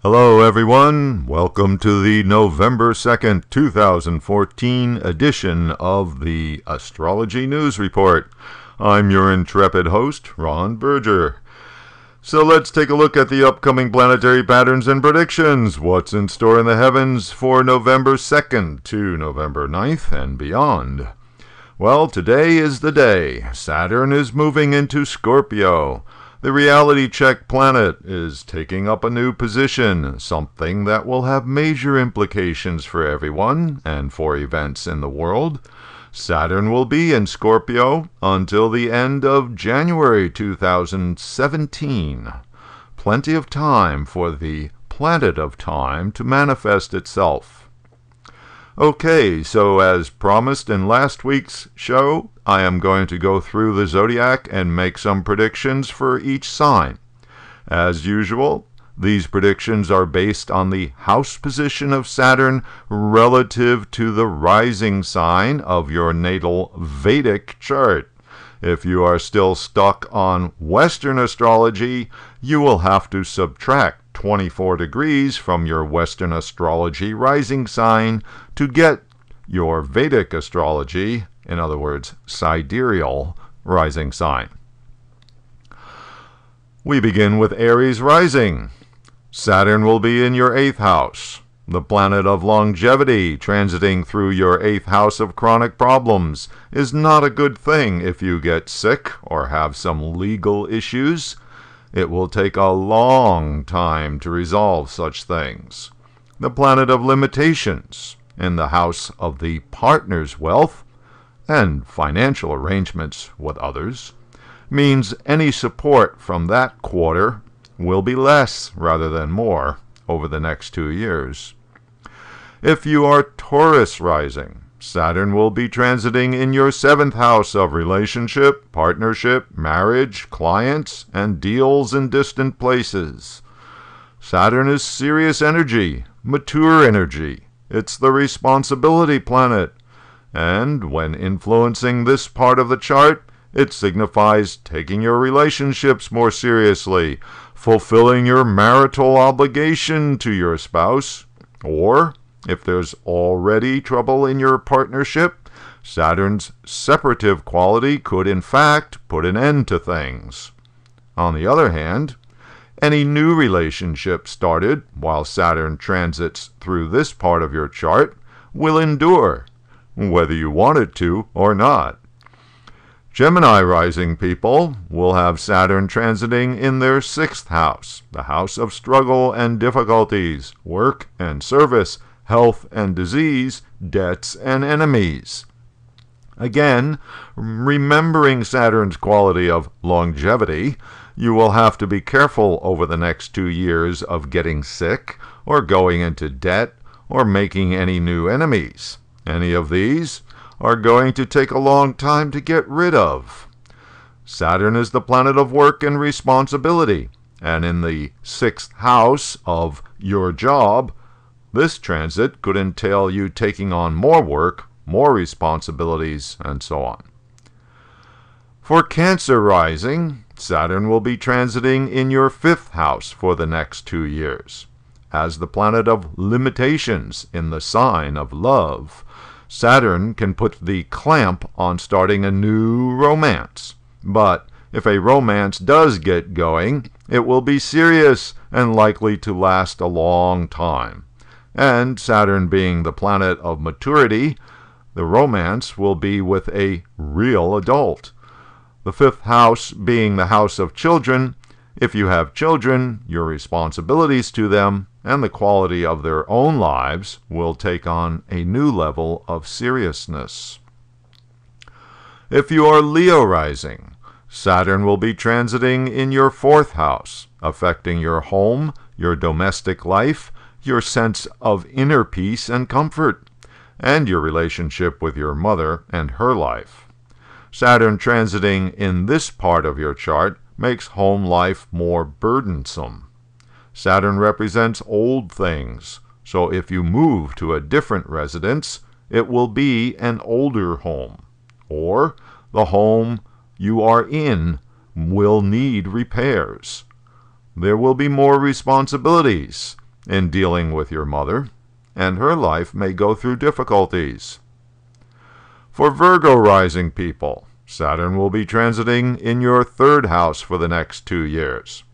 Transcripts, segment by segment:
Hello everyone, welcome to the November 2nd, 2014 edition of the Astrology News Report. I'm your intrepid host, Ron Berger. So let's take a look at the upcoming planetary patterns and predictions. What's in store in the heavens for November 2nd to November 9th and beyond? Well, today is the day. Saturn is moving into Scorpio. The reality check planet is taking up a new position, something that will have major implications for everyone and for events in the world. Saturn will be in Scorpio until the end of January 2017. Plenty of time for the planet of time to manifest itself. Okay, so as promised in last week's show, I am going to go through the zodiac and make some predictions for each sign. As usual, these predictions are based on the house position of Saturn relative to the rising sign of your natal Vedic chart. If you are still stuck on Western astrology, you will have to subtract 24 degrees from your Western astrology rising sign to get your Vedic astrology, in other words, sidereal rising sign. We begin with Aries rising. Saturn will be in your 8th house, the planet of longevity. Transiting through your 8th house of chronic problems is not a good thing if you get sick or have some legal issues. It will take a long time to resolve such things. The planet of limitations, in the house of the partner's wealth and financial arrangements with others, means any support from that quarter will be less rather than more over the next 2 years. If you are Taurus rising, Saturn will be transiting in your 7th house of relationship, partnership, marriage, clients, and deals in distant places. Saturn is serious energy, mature energy. It's the responsibility planet. And when influencing this part of the chart, it signifies taking your relationships more seriously, fulfilling your marital obligation to your spouse, or if there's already trouble in your partnership, Saturn's separative quality could in fact put an end to things. On the other hand, any new relationship started while Saturn transits through this part of your chart will endure, whether you want it to or not. Gemini rising people will have Saturn transiting in their 6th house, the house of struggle and difficulties, work and service, health and disease, debts and enemies. Again, remembering Saturn's quality of longevity, you will have to be careful over the next 2 years of getting sick or going into debt or making any new enemies. Any of these are going to take a long time to get rid of. Saturn is the planet of work and responsibility, and in the 6th house of your job, this transit could entail you taking on more work, more responsibilities, and so on. For Cancer rising, Saturn will be transiting in your 5th house for the next 2 years. As the planet of limitations in the sign of love, Saturn can put the clamp on starting a new romance. But if a romance does get going, it will be serious and likely to last a long time. And Saturn being the planet of maturity, the romance will be with a real adult. The 5th house being the house of children, if you have children, your responsibilities to them and the quality of their own lives will take on a new level of seriousness. If you are Leo rising, Saturn will be transiting in your 4th house, affecting your home, your domestic life, your sense of inner peace and comfort, and your relationship with your mother and her life. Saturn transiting in this part of your chart makes home life more burdensome. Saturn represents old things, so if you move to a different residence, it will be an older home, or the home you are in will need repairs. There will be more responsibilities, in dealing with your mother, and her life may go through difficulties. For Virgo rising people, Saturn will be transiting in your third house for the next 2 years.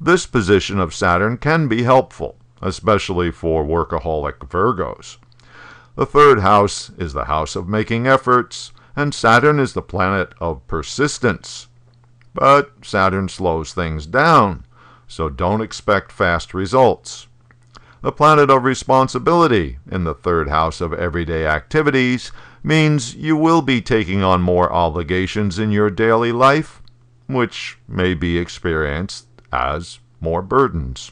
This position of Saturn can be helpful, especially for workaholic Virgos. The third house is the house of making efforts, and Saturn is the planet of persistence. But Saturn slows things down, so don't expect fast results. The planet of responsibility in the third house of everyday activities means you will be taking on more obligations in your daily life, which may be experienced as more burdens.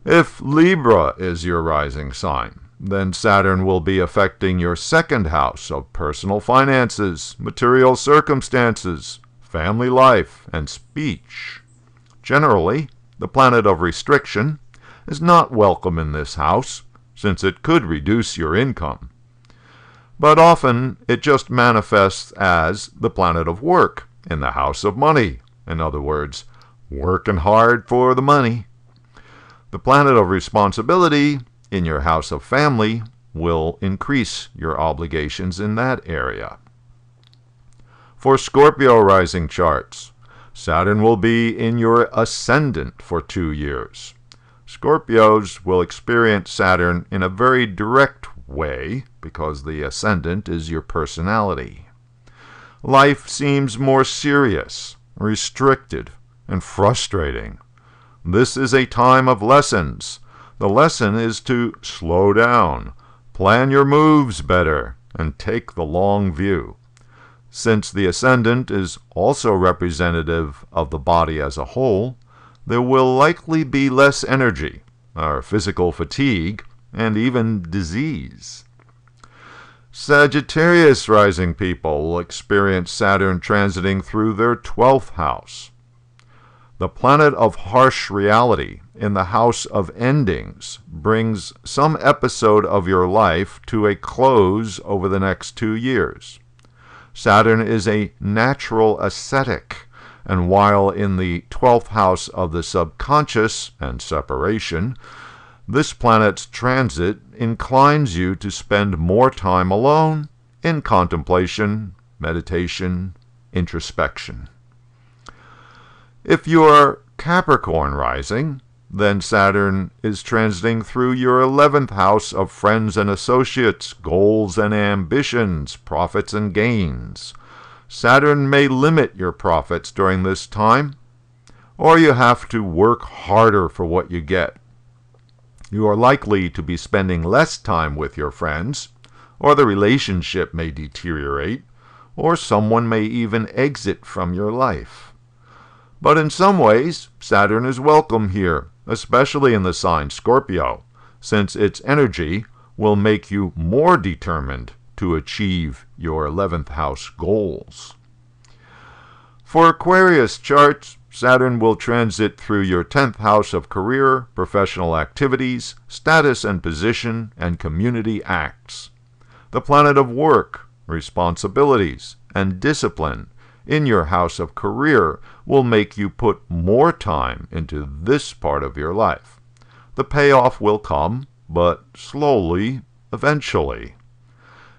If Libra is your rising sign, then Saturn will be affecting your second house of personal finances, material circumstances, family life, and speech. Generally, the planet of restriction is not welcome in this house, since it could reduce your income. But often it just manifests as the planet of work in the house of money. In other words, working hard for the money. The planet of responsibility in your house of family will increase your obligations in that area. For Scorpio rising charts, Saturn will be in your ascendant for 2 years. Scorpios will experience Saturn in a very direct way because the ascendant is your personality. Life seems more serious, restricted, and frustrating. This is a time of lessons. The lesson is to slow down, plan your moves better, and take the long view. Since the ascendant is also representative of the body as a whole, there will likely be less energy, or physical fatigue, and even disease. Sagittarius rising people will experience Saturn transiting through their 12th house. The planet of harsh reality in the house of endings brings some episode of your life to a close over the next 2 years. Saturn is a natural ascetic, and while in the 12th house of the subconscious and separation, this planet's transit inclines you to spend more time alone in contemplation, meditation, introspection. If you are Capricorn rising, then Saturn is transiting through your 11th house of friends and associates, goals and ambitions, profits and gains. Saturn may limit your profits during this time, or you have to work harder for what you get. You are likely to be spending less time with your friends, or the relationship may deteriorate, or someone may even exit from your life. But in some ways, Saturn is welcome here, especially in the sign Scorpio, since its energy will make you more determined to achieve your 11th house goals. For Aquarius charts, Saturn will transit through your 10th house of career, professional activities, status and position, and community acts. The planet of work, responsibilities, and discipline in your house of career will make you put more time into this part of your life. The payoff will come, but slowly, eventually.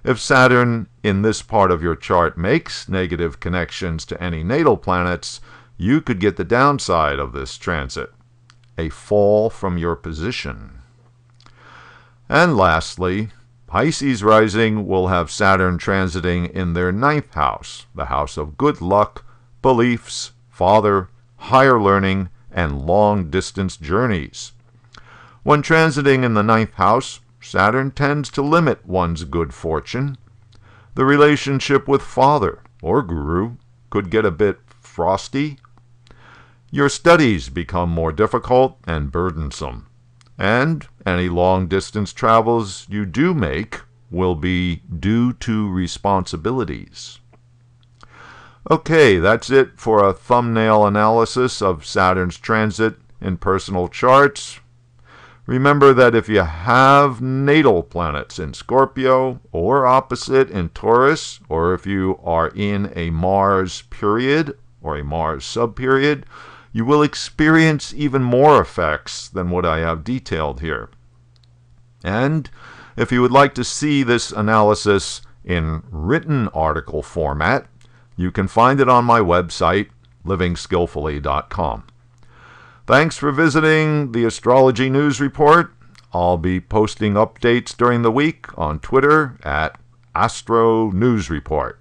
If Saturn in this part of your chart makes negative connections to any natal planets, you could get the downside of this transit, a fall from your position. And lastly, Pisces rising will have Saturn transiting in their 9th house, the house of good luck, beliefs, father, higher learning, and long-distance journeys. When transiting in the 9th house, Saturn tends to limit one's good fortune. The relationship with father or guru could get a bit frosty. Your studies become more difficult and burdensome, and any long-distance travels you do make will be due to responsibilities. Okay, that's it for a thumbnail analysis of Saturn's transit in personal charts. Remember that if you have natal planets in Scorpio or opposite in Taurus, or if you are in a Mars period or a Mars subperiod, you will experience even more effects than what I have detailed here. And if you would like to see this analysis in written article format, you can find it on my website, livingskillfully.com. Thanks for visiting the Astrology News Report. I'll be posting updates during the week on Twitter at Astro News Report.